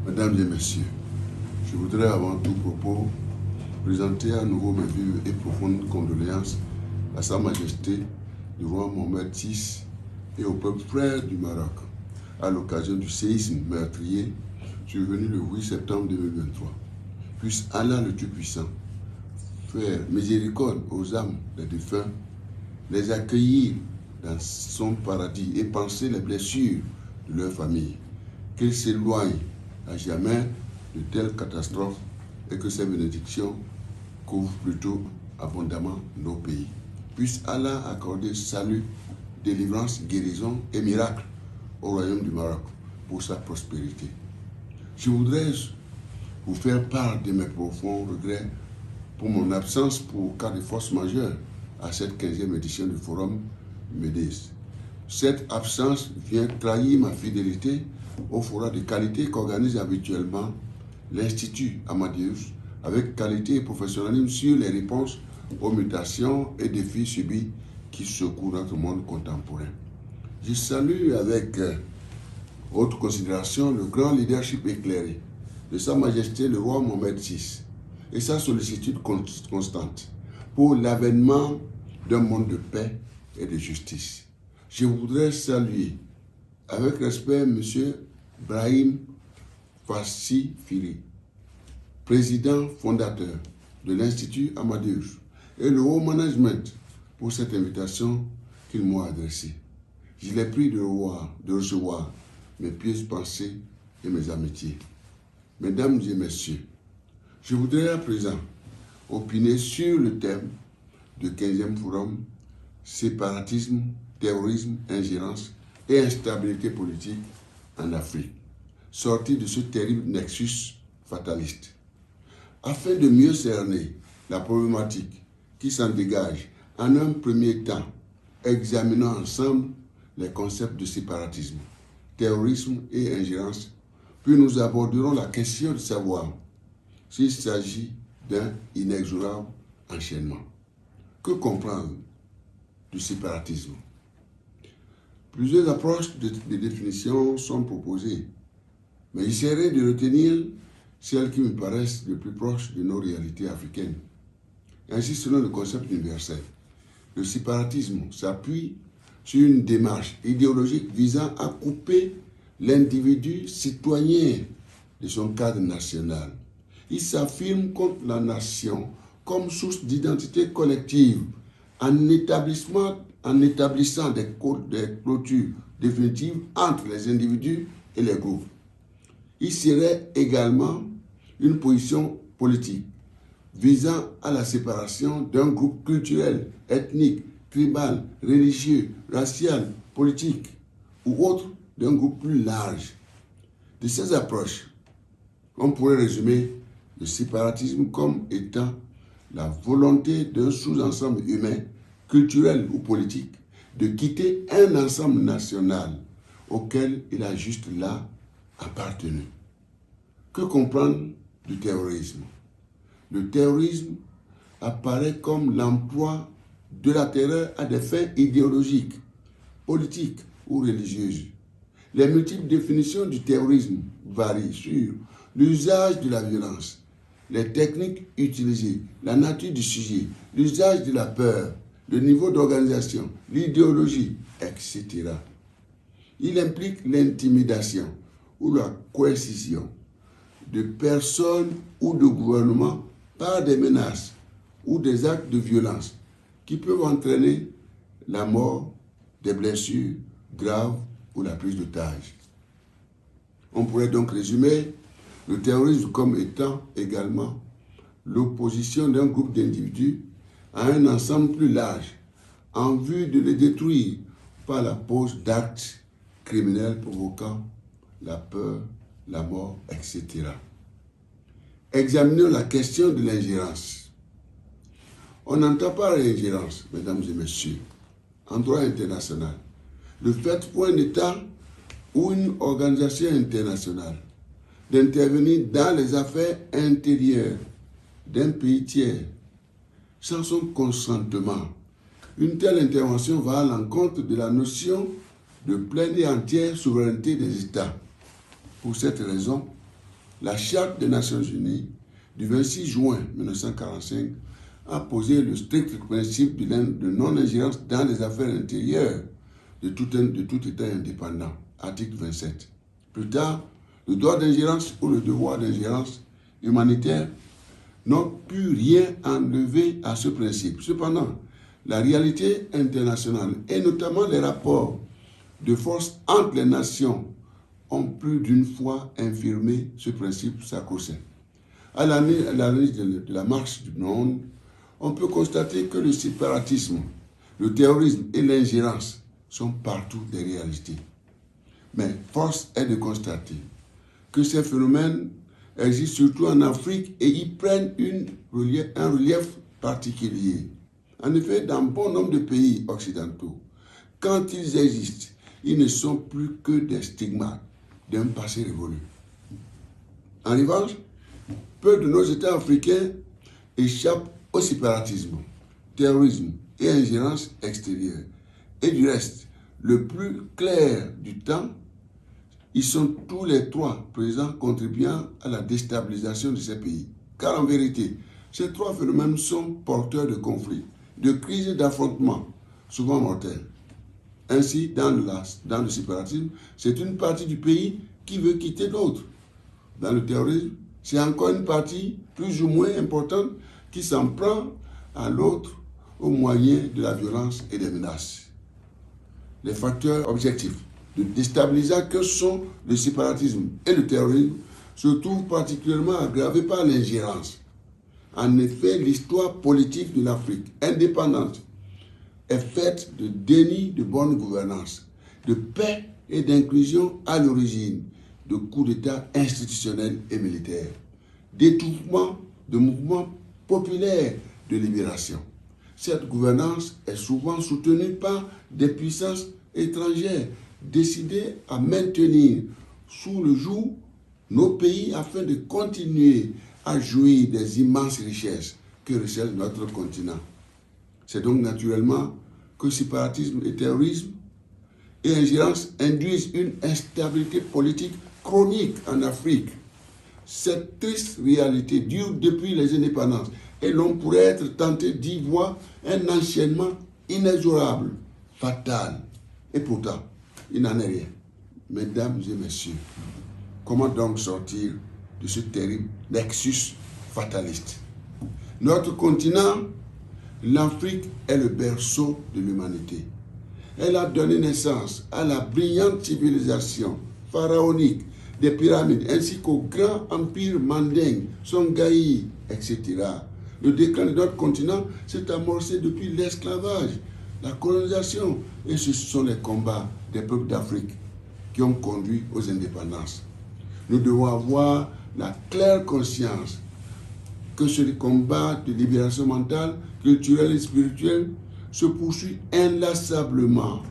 Mesdames et messieurs, je voudrais avant tout propos présenter à nouveau mes vives et profondes condoléances à Sa Majesté le roi Mohamed VI et au peuple frère du Maroc à l'occasion du séisme meurtrier survenu le 8 septembre 2023. Puisse Allah le Tout-Puissant faire miséricorde aux âmes des défunts, les accueillir dans son paradis et panser les blessures de leur famille. Qu'ils s'éloignent à jamais de telles catastrophes et que ces bénédictions couvrent plutôt abondamment nos pays. Puisse Allah accorder salut, délivrance, guérison et miracle au royaume du Maroc pour sa prospérité. Je voudrais vous faire part de mes profonds regrets pour mon absence pour cas de force majeure à cette 15e édition du Forum MEDES. Cette absence vient trahir ma fidélité au forum de qualité qu'organise habituellement l'Institut Amadeus avec qualité et professionnalisme sur les réponses aux mutations et défis subis qui secouent notre monde contemporain. Je salue avec haute considération le grand leadership éclairé de Sa Majesté le roi Mohamed VI et sa sollicitude constante pour l'avènement d'un monde de paix et de justice. Je voudrais saluer avec respect M. Brahim Fassi Firi, président fondateur de l'Institut Amadeus et le haut management pour cette invitation qu'ils m'ont adressée. Je les prie de recevoir mes pieuses pensées et mes amitiés. Mesdames et messieurs, je voudrais à présent opiner sur le thème du 15e forum séparatisme, terrorisme, ingérence et instabilité politique en Afrique, sorti de ce terrible nexus fataliste. Afin de mieux cerner la problématique qui s'en dégage, en un premier temps, examinons ensemble les concepts de séparatisme, terrorisme et ingérence, puis nous aborderons la question de savoir s'il s'agit d'un inexorable enchaînement. Que comprendre du séparatisme? Plusieurs approches de définition sont proposées, mais j'essaierai de retenir celles qui me paraissent les plus proches de nos réalités africaines. Ainsi, selon le concept universel, le séparatisme s'appuie sur une démarche idéologique visant à couper l'individu citoyen de son cadre national. Il s'affirme contre la nation comme source d'identité collective en établissant des clôtures définitives entre les individus et les groupes. Il serait également une position politique visant à la séparation d'un groupe culturel, ethnique, tribal, religieux, racial, politique ou autre d'un groupe plus large. De ces approches, on pourrait résumer le séparatisme comme étant la volonté d'un sous-ensemble humain, culturel ou politique, de quitter un ensemble national auquel il a juste là appartenu. Que comprendre du terrorisme? Le terrorisme apparaît comme l'emploi de la terreur à des fins idéologiques, politiques ou religieuses. Les multiples définitions du terrorisme varient sur l'usage de la violence, les techniques utilisées, la nature du sujet, l'usage de la peur, le niveau d'organisation, l'idéologie, etc. Il implique l'intimidation ou la coercition de personnes ou de gouvernements par des menaces ou des actes de violence qui peuvent entraîner la mort, des blessures graves ou la prise d'otages. On pourrait donc résumer le terrorisme comme étant également l'opposition d'un groupe d'individus à un ensemble plus large en vue de les détruire par la pose d'actes criminels provoquant la peur, la mort, etc. Examinons la question de l'ingérence. On n'entend pas l'ingérence, mesdames et messieurs, en droit international. Le fait pour un État ou une organisation internationale d'intervenir dans les affaires intérieures d'un pays tiers sans son consentement. Une telle intervention va à l'encontre de la notion de pleine et entière souveraineté des États. Pour cette raison, La Charte des Nations Unies du 26 juin 1945 a posé le strict principe de non-ingérence dans les affaires intérieures de tout État indépendant, article 27. Plus tard, le droit d'ingérence ou le devoir d'ingérence humanitaire n'ont pu rien enlever à ce principe. Cependant, la réalité internationale et notamment les rapports de force entre les nations ont plus d'une fois infirmé ce principe sacro-saint. À l'analyse de la marche du monde, on peut constater que le séparatisme, le terrorisme et l'ingérence sont partout des réalités. Mais force est de constater que ces phénomènes existent surtout en Afrique et y prennent un relief particulier. En effet, dans bon nombre de pays occidentaux, quand ils existent, ils ne sont plus que des stigmates d'un passé révolu. En revanche, peu de nos États africains échappent au séparatisme, terrorisme et ingérence extérieure. Et du reste, le plus clair du temps, ils sont tous les trois présents contribuant à la déstabilisation de ces pays. Car en vérité, ces trois phénomènes sont porteurs de conflits, de crises et d'affrontements, souvent mortels. Ainsi, dans le séparatisme, c'est une partie du pays qui veut quitter l'autre. Dans le terrorisme, c'est encore une partie plus ou moins importante qui s'en prend à l'autre au moyen de la violence et des menaces. Les facteurs objectifs de déstabilisation que sont le séparatisme et le terrorisme se trouvent particulièrement aggravés par l'ingérence. En effet, l'histoire politique de l'Afrique indépendante est faite de déni de bonne gouvernance, de paix et d'inclusion à l'origine, de coups d'État institutionnels et militaires, d'étouffement de mouvements populaires de libération. Cette gouvernance est souvent soutenue par des puissances étrangères décidées à maintenir sous le joug nos pays afin de continuer à jouir des immenses richesses que recèle notre continent. C'est donc naturellement que séparatisme et terrorisme et ingérence induisent une instabilité politique chronique en Afrique. Cette triste réalité dure depuis les indépendances et l'on pourrait être tenté d'y voir un enchaînement inexorable, fatal. Et pourtant, il n'en est rien. Mesdames et messieurs, comment donc sortir de ce terrible nexus fataliste? Notre continent, l'Afrique, est le berceau de l'humanité. Elle a donné naissance à la brillante civilisation pharaonique des pyramides, ainsi qu'au grand empire mandingue, Songhai, etc. Le déclin de notre continent s'est amorcé depuis l'esclavage, la colonisation, et ce sont les combats des peuples d'Afrique qui ont conduit aux indépendances. Nous devons avoir la claire conscience que ce combat de libération mentale, culturelle et spirituelle se poursuit inlassablement.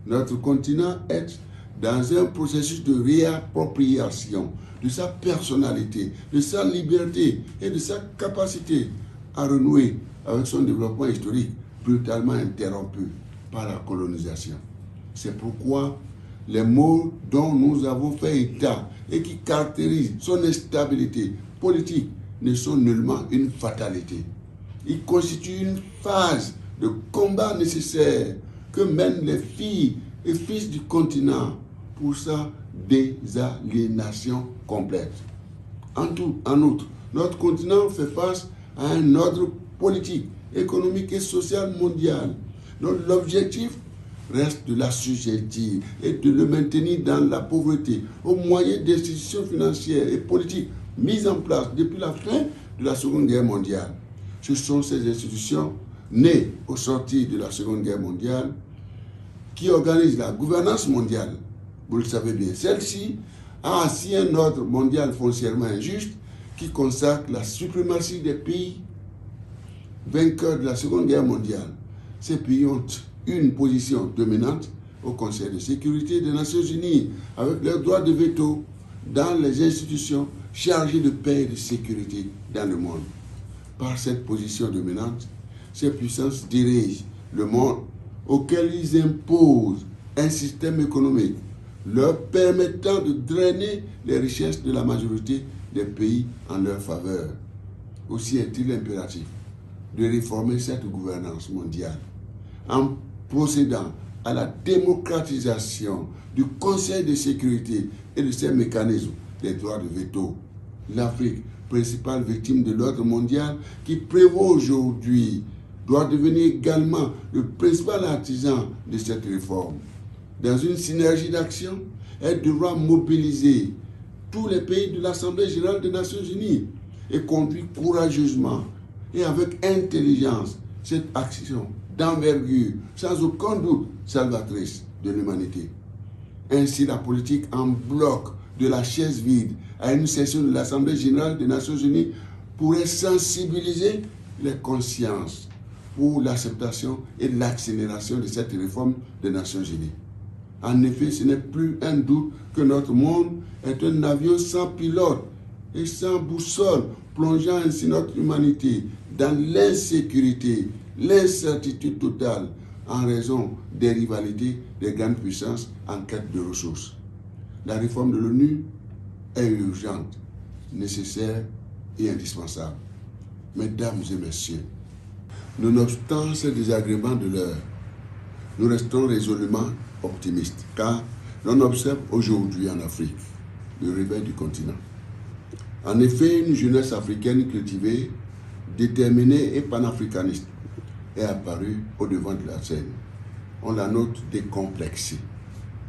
Notre continent est dans un processus de réappropriation de sa personnalité, de sa liberté et de sa capacité à renouer avec son développement historique brutalement interrompu par la colonisation. C'est pourquoi les maux dont nous avons fait état et qui caractérisent son instabilité politique ne sont nullement une fatalité. Ils constituent une phase de combat nécessaire que mènent les filles et fils du continent pour sa désaliénation complète. En outre, notre continent fait face à un ordre politique, économique et social mondial, dont l'objectif reste de l'assujettir et de le maintenir dans la pauvreté au moyen d'institutions financières et politiques mises en place depuis la fin de la Seconde Guerre mondiale. Ce sont ces institutions nées au sortir de la Seconde Guerre mondiale qui organisent la gouvernance mondiale. Vous le savez bien, celle-ci a assis un ordre mondial foncièrement injuste qui consacre la suprématie des pays vainqueurs de la Seconde Guerre mondiale. Ces pays ont une position dominante au Conseil de sécurité des Nations Unies, avec leur droit de veto dans les institutions chargées de paix et de sécurité dans le monde. Par cette position dominante, ces puissances dirigent le monde auquel ils imposent un système économique leur permettant de drainer les richesses de la majorité des pays en leur faveur. Aussi est-il impératif de réformer cette gouvernance mondiale en procédant à la démocratisation du Conseil de sécurité et de ses mécanismes des droits de veto. L'Afrique, principale victime de l'ordre mondial qui prévaut aujourd'hui, doit devenir également le principal artisan de cette réforme. Dans une synergie d'action, elle devra mobiliser tous les pays de l'Assemblée générale des Nations unies et conduire courageusement et avec intelligence cette action d'envergure, sans aucun doute salvatrice de l'humanité. Ainsi, la politique en bloc de la chaise vide à une session de l'Assemblée générale des Nations unies pourrait sensibiliser les consciences pour l'acceptation et l'accélération de cette réforme des Nations unies. En effet, ce n'est plus un doute que notre monde est un avion sans pilote et sans boussole, plongeant ainsi notre humanité dans l'insécurité, l'incertitude totale en raison des rivalités des grandes puissances en quête de ressources. La réforme de l'ONU est urgente, nécessaire et indispensable. Mesdames et messieurs, nonobstant ces désagréments de l'heure, nous restons résolument optimistes, car l'on observe aujourd'hui en Afrique le réveil du continent. En effet, une jeunesse africaine cultivée, déterminée et panafricaniste est apparue au devant de la scène. On la note décomplexée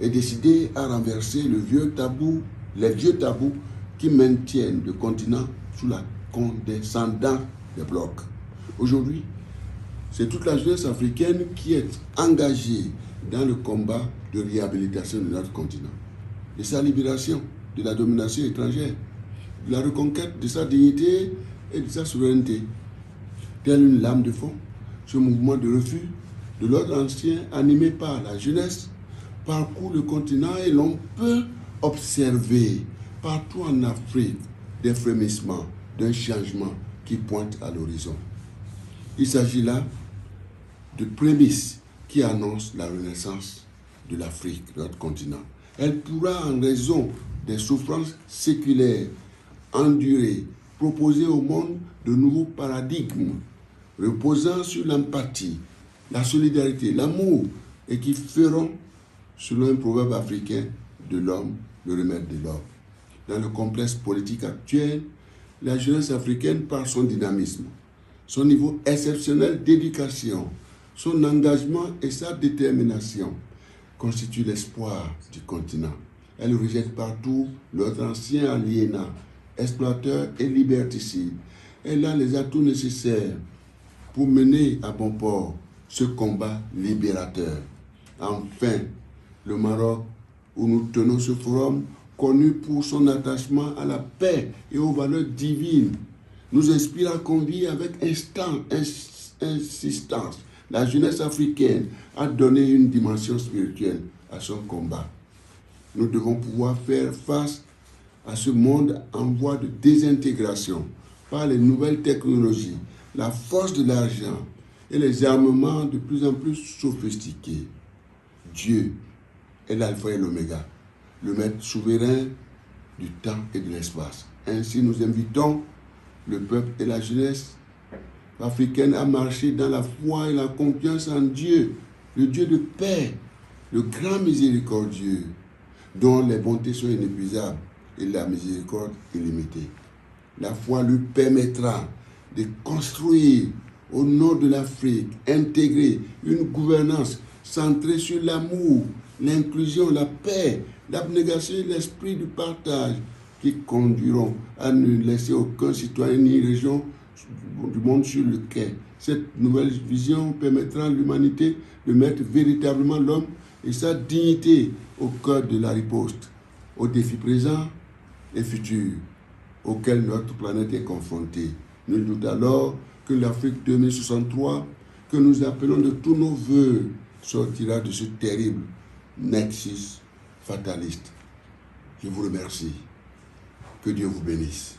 et décidée à renverser les vieux tabous qui maintiennent le continent sous la condescendance des blocs. Aujourd'hui, c'est toute la jeunesse africaine qui est engagée dans le combat de réhabilitation de notre continent, de sa libération de la domination étrangère, de la reconquête de sa dignité et de sa souveraineté. Telle une lame de fond, ce mouvement de refus de l'ordre ancien animé par la jeunesse parcourt le continent et l'on peut observer partout en Afrique des frémissements d'un changement qui pointe à l'horizon. Il s'agit là de prémices qui annoncent la renaissance de l'Afrique, de notre continent. Elle pourra, en raison des souffrances séculaires endurées, proposer au monde de nouveaux paradigmes reposant sur l'empathie, la solidarité, l'amour et qui feront, selon un proverbe africain, de l'homme le remède de l'homme. Dans le complexe politique actuel, la jeunesse africaine, par son dynamisme, son niveau exceptionnel d'éducation, son engagement et sa détermination, constitue l'espoir du continent. Elle rejette partout l'ordre ancien aliénant, exploiteur et liberticide. Elle a les atouts nécessaires pour mener à bon port ce combat libérateur. Enfin, le Maroc, où nous tenons ce forum, connu pour son attachement à la paix et aux valeurs divines, nous inspire à convier avec insistance la jeunesse africaine à donner une dimension spirituelle à son combat. Nous devons pouvoir faire face à ce monde en voie de désintégration par les nouvelles technologies, la force de l'argent et les armements de plus en plus sophistiqués. Dieu est l'alpha et l'oméga, le maître souverain du temps et de l'espace. Ainsi, nous invitons le peuple et la jeunesse africaine à marcher dans la foi et la confiance en Dieu, le Dieu de paix, le grand miséricordieux, dont les bontés sont inépuisables et la miséricorde illimitée. La foi lui permettra de construire au nord de l'Afrique, intégrer une gouvernance centrée sur l'amour, l'inclusion, la paix, l'abnégation et l'esprit du partage qui conduiront à ne laisser aucun citoyen ni région du monde sur le quai. Cette nouvelle vision permettra à l'humanité de mettre véritablement l'homme et sa dignité au cœur de la riposte, aux défis présents et futurs auxquels notre planète est confrontée. Nul doute alors que l'Afrique 2063, que nous appelons de tous nos voeux, sortira de ce terrible nexus fataliste. Je vous remercie. Que Dieu vous bénisse.